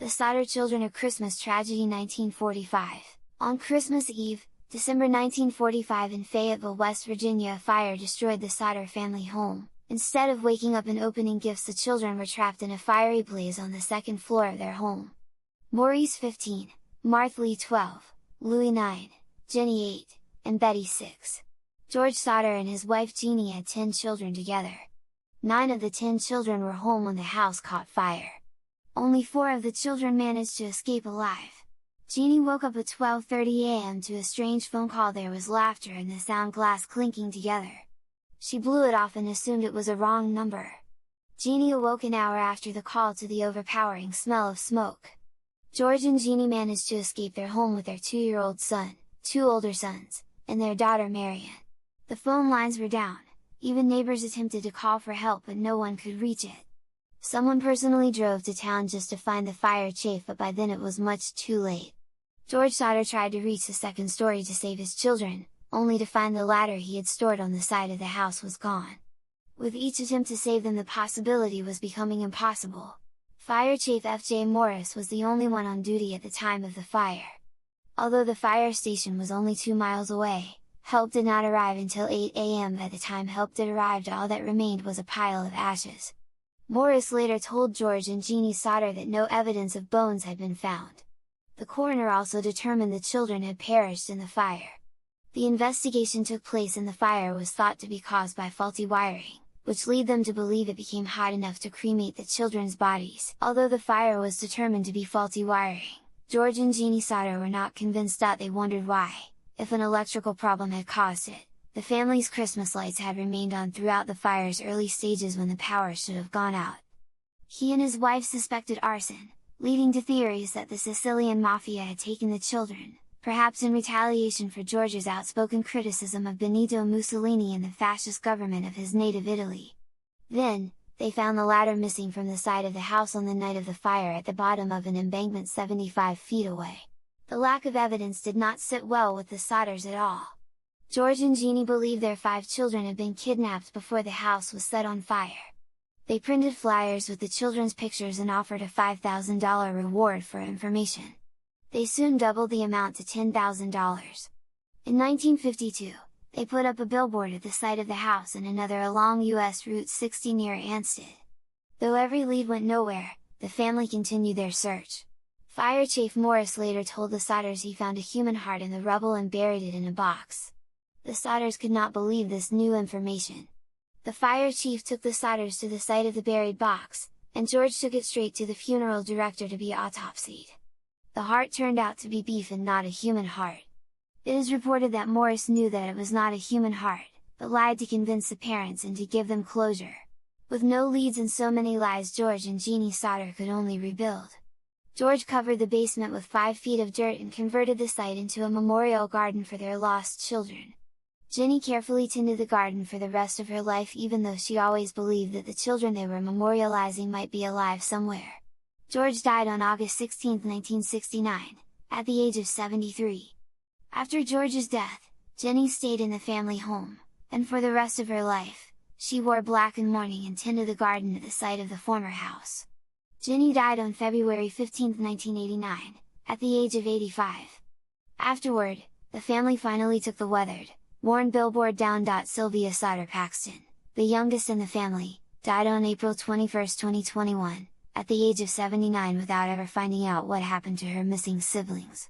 The Sodder Children: A Christmas Tragedy 1945. On Christmas Eve, December 1945 in Fayetteville, West Virginia, a fire destroyed the Sodder family home. Instead of waking up and opening gifts, the children were trapped in a fiery blaze on the second floor of their home. Maurice 15, Martha 12, Louis 9, Jenny 8, and Betty 6. George Sodder and his wife Jeannie had 10 children together. 9 of the 10 children were home when the house caught fire. Only 4 of the children managed to escape alive. Jeannie woke up at 12:30 a.m. to a strange phone call. There was laughter and the sound glass clinking together. She blew it off and assumed it was a wrong number. Jeannie awoke an hour after the call to the overpowering smell of smoke. George and Jeannie managed to escape their home with their 2-year-old son, 2 older sons, and their daughter Marian. The phone lines were down, even neighbors attempted to call for help but no one could reach it. Someone personally drove to town just to find the fire chafe, but by then it was much too late. George Sodder tried to reach the second story to save his children, only to find the ladder he had stored on the side of the house was gone. With each attempt to save them, the possibility was becoming impossible. Fire Chief F.J. Morris was the only one on duty at the time of the fire. Although the fire station was only 2 miles away, help did not arrive until 8 a.m. By the time help did arrive, all that remained was a pile of ashes. Morris later told George and Jeannie Sodder that no evidence of bones had been found. The coroner also determined the children had perished in the fire. The investigation took place and the fire was thought to be caused by faulty wiring, which led them to believe it became hot enough to cremate the children's bodies. Although the fire was determined to be faulty wiring, George and Jeannie Sodder were not convinced. They wondered why, if an electrical problem had caused it, the family's Christmas lights had remained on throughout the fire's early stages when the power should have gone out. He and his wife suspected arson, leading to theories that the Sicilian Mafia had taken the children, perhaps in retaliation for George's outspoken criticism of Benito Mussolini and the fascist government of his native Italy. Then, they found the ladder missing from the side of the house on the night of the fire at the bottom of an embankment 75 feet away. The lack of evidence did not sit well with the Sodders at all. George and Jeannie believed their 5 children had been kidnapped before the house was set on fire. They printed flyers with the children's pictures and offered a $5,000 reward for information. They soon doubled the amount to $10,000. In 1952, they put up a billboard at the site of the house and another along US Route 60 near Ansted. Though every lead went nowhere, the family continued their search. Fire Chief Morris later told the Sodders he found a human heart in the rubble and buried it in a box. The Sodders could not believe this new information. The fire chief took the Sodders to the site of the buried box, and George took it straight to the funeral director to be autopsied. The heart turned out to be beef and not a human heart. It is reported that Morris knew that it was not a human heart, but lied to convince the parents and to give them closure. With no leads and so many lies, George and Jeannie Sodder could only rebuild. George covered the basement with 5 feet of dirt and converted the site into a memorial garden for their lost children. Jenny carefully tended the garden for the rest of her life, even though she always believed that the children they were memorializing might be alive somewhere. George died on August 16, 1969, at the age of 73. After George's death, Jenny stayed in the family home, and for the rest of her life, she wore black in mourning and tended the garden at the site of the former house. Jenny died on February 15, 1989, at the age of 85. Afterward, the family finally took the weathered, worn billboard down. Sylvia Sodder Paxton, the youngest in the family, died on April 21, 2021, at the age of 79 without ever finding out what happened to her missing siblings.